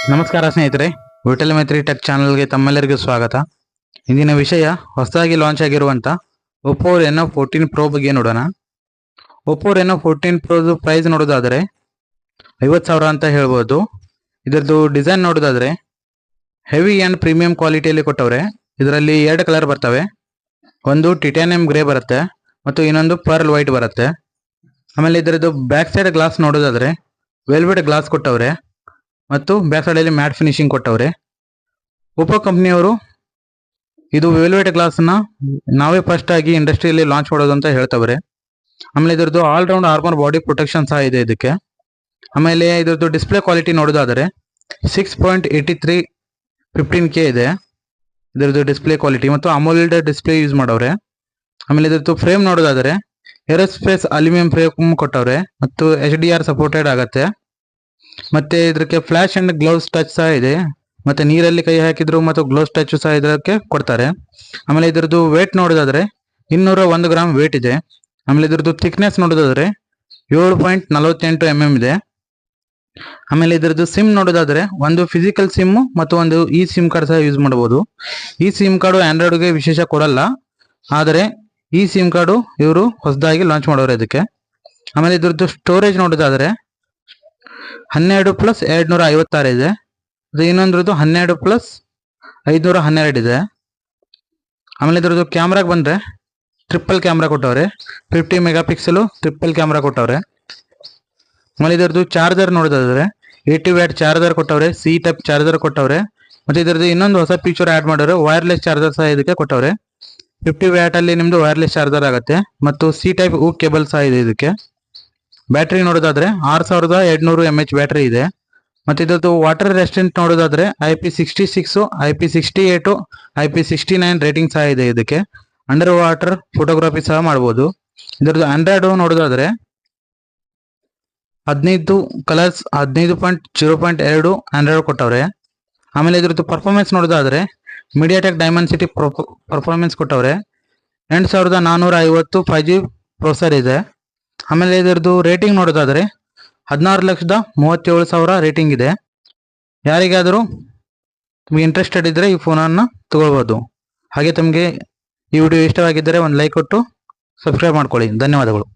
ನಮಸ್ಕಾರ ಸ್ನೇಹಿತರೆ, ವಿಠಲ ಮೈತ್ರಿ ಟೆಕ್ ಚಾನಲ್ಗೆ ತಮ್ಮೆಲ್ಲರಿಗೂ ಸ್ವಾಗತ. ಇಂದಿನ ವಿಷಯ ಹೊಸದಾಗಿ ಲಾಂಚ್ ಆಗಿರುವಂಥ ಒಪ್ಪೋ Reno14 Pro ಬಗ್ಗೆ ನೋಡೋಣ. ಒಪ್ಪೋ Reno14 Pro ಪ್ರೈಸ್ ನೋಡೋದಾದರೆ 50,000 ಅಂತ ಹೇಳ್ಬೋದು. ಇದರದ್ದು ಡಿಸೈನ್ ನೋಡೋದಾದರೆ ಹೆವಿ ಆ್ಯಂಡ್ ಪ್ರೀಮಿಯಂ ಕ್ವಾಲಿಟಿಯಲ್ಲಿ ಕೊಟ್ಟವ್ರೆ. ಇದರಲ್ಲಿ ಎರಡು ಕಲರ್ ಬರ್ತವೆ. ಒಂದು ಟಿಟಾನಿಯಂ ಗ್ರೇ ಬರುತ್ತೆ ಮತ್ತು ಇನ್ನೊಂದು ಪರ್ಲ್ ವೈಟ್ ಬರುತ್ತೆ. ಆಮೇಲೆ ಇದರದ್ದು ಬ್ಯಾಕ್ ಸೈಡ್ ಗ್ಲಾಸ್ ನೋಡೋದಾದರೆ ವೆಲ್ವೆಟ್ ಗ್ಲಾಸ್ ಕೊಟ್ಟವ್ರೆ ಮತ್ತು ಬ್ಯಾಕ್ ಸೈಡಲ್ಲಿ ಮ್ಯಾಟ್ ಫಿನಿಶಿಂಗ್ ಕೊಟ್ಟವ್ರೆ. ಒಪ್ಪೋ ಕಂಪ್ನಿಯವರು ಇದು ವೆಲ್ವೆಟ್ ಗ್ಲಾಸ್ನ ನಾವೇ ಫಸ್ಟ್ ಆಗಿ ಇಂಡಸ್ಟ್ರಿಯಲ್ಲಿ ಲಾಂಚ್ ಮಾಡೋದು ಅಂತ ಹೇಳ್ತವ್ರೆ. ಆಮೇಲೆ ಇದರದ್ದು ಆಲ್ರೌಂಡ್ ಆರ್ಮರ್ ಬಾಡಿ ಪ್ರೊಟೆಕ್ಷನ್ ಸಹ ಇದೆ ಇದಕ್ಕೆ. ಆಮೇಲೆ ಇದರದ್ದು ಡಿಸ್ಪ್ಲೇ ಕ್ವಾಲಿಟಿ ನೋಡೋದಾದರೆ 6.83 15K ಇದೆ ಇದರದ್ದು ಡಿಸ್ಪ್ಲೇ ಕ್ವಾಲಿಟಿ ಮತ್ತು ಅಮೋಲ್ಡ್ ಡಿಸ್ಪ್ಲೇ ಯೂಸ್ ಮಾಡವ್ರೆ. ಆಮೇಲೆ ಇದರದ್ದು ಫ್ರೇಮ್ ನೋಡೋದಾದರೆ ಏರೋಸ್ಪೇಸ್ ಅಲ್ಯೂಮಿನಿಯಂ ಫ್ರೇಮ್ ಕೊಟ್ಟವ್ರೆ ಮತ್ತು HDR ಸಪೋರ್ಟೆಡ್ ಆಗುತ್ತೆ. ಮತ್ತೆ ಇದಕ್ಕೆ ಫ್ಲಾಶ್ ಅಂಡ್ ಗ್ಲೌಸ್ ಟಚ್ ಸಹ ಇದೆ. ಮತ್ತೆ ನೀರಲ್ಲಿ ಕೈ ಹಾಕಿದ್ರು ಮತ್ತು ಗ್ಲೌಸ್ ಟಚ್ ಸಹ ಇದಕ್ಕೆ ಕೊಡ್ತಾರೆ. ಆಮೇಲೆ ಇದರದ್ದು ವೇಟ್ ನೋಡೋದಾದ್ರೆ 201 ಗ್ರಾಮ್ ವೇಟ್ ಇದೆ. ಆಮೇಲೆ ಇದರದ್ದು ಥಿಕ್ನೆಸ್ ನೋಡೋದಾದ್ರೆ 7.48 mm ಇದೆ. ಆಮೇಲೆ ಇದರದ್ದು ಸಿಮ್ ನೋಡೋದಾದ್ರೆ ಒಂದು ಫಿಸಿಕಲ್ ಸಿಮ್ ಮತ್ತು ಒಂದು ಈ ಸಿಮ್ ಕಾರ್ಡ್ ಸಹ ಯೂಸ್ ಮಾಡಬಹುದು. ಈ ಸಿಮ್ ಕಾರ್ಡು ಆಂಡ್ರಾಯ್ಡ್ಗೆ ವಿಶೇಷ ಕೊಡಲ್ಲ, ಆದರೆ ಈ ಸಿಮ್ ಕಾರ್ಡು ಇವರು ಹೊಸದಾಗಿ ಲಾಂಚ್ ಮಾಡೋರು ಇದಕ್ಕೆ. ಆಮೇಲೆ ಇದರದ್ದು ಸ್ಟೋರೇಜ್ ನೋಡೋದಾದ್ರೆ 12+256 ಇದೆ. ಇನ್ನೊಂದ್ರದ್ದು 12+512 ಇದೆ. ಆಮೇಲೆ ಇದರದ್ದು ಕ್ಯಾಮ್ರಾಗೆ ಬಂದರೆ ಟ್ರಿಪಲ್ ಕ್ಯಾಮ್ರಾ ಕೊಟ್ಟವ್ರೆ. 50 MP ಟ್ರಿಪಲ್ ಕ್ಯಾಮ್ರಾ ಕೊಟ್ಟವ್ರೆ. ಆಮೇಲೆ ಇದರದ್ದು ಚಾರ್ಜರ್ ನೋಡೋದಾದ್ರೆ 80 ವ್ಯಾಟ್ ಚಾರ್ಜರ್ ಕೊಟ್ಟವ್ರೆ, ಸಿ ಟೈಪ್ ಚಾರ್ಜರ್ ಕೊಟ್ಟವ್ರೆ. ಮತ್ತು ಇದರದ್ದು ಇನ್ನೊಂದು ಹೊಸ ಫೀಚರ್ ಆ್ಯಡ್ ಮಾಡೋರು, ವೈರ್ಲೆಸ್ ಚಾರ್ಜರ್ ಸಹ ಇದಕ್ಕೆ ಕೊಟ್ಟವ್ರೆ. 50 ವ್ಯಾಟಲ್ಲಿ ನಿಮ್ಮದು ವೈರ್ಲೆಸ್ ಚಾರ್ಜರ್ ಆಗುತ್ತೆ ಮತ್ತು ಸಿ ಟೈಪ್ ಹೂ ಕೇಬಲ್ ಸಹ ಇದೆ ಇದಕ್ಕೆ. ಬ್ಯಾಟ್ರಿ ನೋಡೋದಾದ್ರೆ 6200 mAh ಬ್ಯಾಟ್ರಿ ಇದೆ. ಮತ್ತು ಇದರದ್ದು ವಾಟರ್ ರೆಸಿಸ್ಟೆಂಟ್ ನೋಡೋದಾದ್ರೆ IP66, IP68, IP69 ರೇಟಿಂಗ್ ಸಹ ಇದೆ ಇದಕ್ಕೆ. ಅಂಡರ್ ವಾಟರ್ ಫೋಟೋಗ್ರಫಿ ಸಹ ಮಾಡ್ಬೋದು. ಇದರದ್ದು ಆಂಡ್ರಾಯ್ಡ್ ನೋಡೋದಾದ್ರೆ 15 ಕಲರ್ಸ್ 15.0.2 ಆಂಡ್ರಾಯ್ಡ್ ಕೊಟ್ಟವ್ರೆ. ಆಮೇಲೆ ಇದರದ್ದು ಪರ್ಫಾರ್ಮೆನ್ಸ್ ನೋಡೋದಾದ್ರೆ ಮೀಡಿಯಾಟೆಕ್ ಡೈಮೆನ್ಸಿಟಿ ಪರ್ಫಾರ್ಮೆನ್ಸ್ ಕೊಟ್ಟವ್ರೆ. 8450 5G ಪ್ರೊಸೆಸರ್ ಇದೆ. ಆಮೇಲೆ ಇದರದ್ದು ರೇಟಿಂಗ್ ನೋಡೋದಾದರೆ 16,37,000 ರೇಟಿಂಗ್ ಇದೆ. ಯಾರಿಗಾದರೂ ನಿಮಗೆ ಇಂಟ್ರೆಸ್ಟೆಡ್ ಇದ್ದರೆ ಈ ಫೋನನ್ನು ತಗೊಳ್ಬೋದು. ಹಾಗೆ ತಮಗೆ ಈ ವಿಡಿಯೋ ಇಷ್ಟವಾಗಿದ್ದರೆ ಒಂದು ಲೈಕ್ ಕೊಟ್ಟು ಸಬ್ಸ್ಕ್ರೈಬ್ ಮಾಡ್ಕೊಳ್ಳಿ. ಧನ್ಯವಾದಗಳು.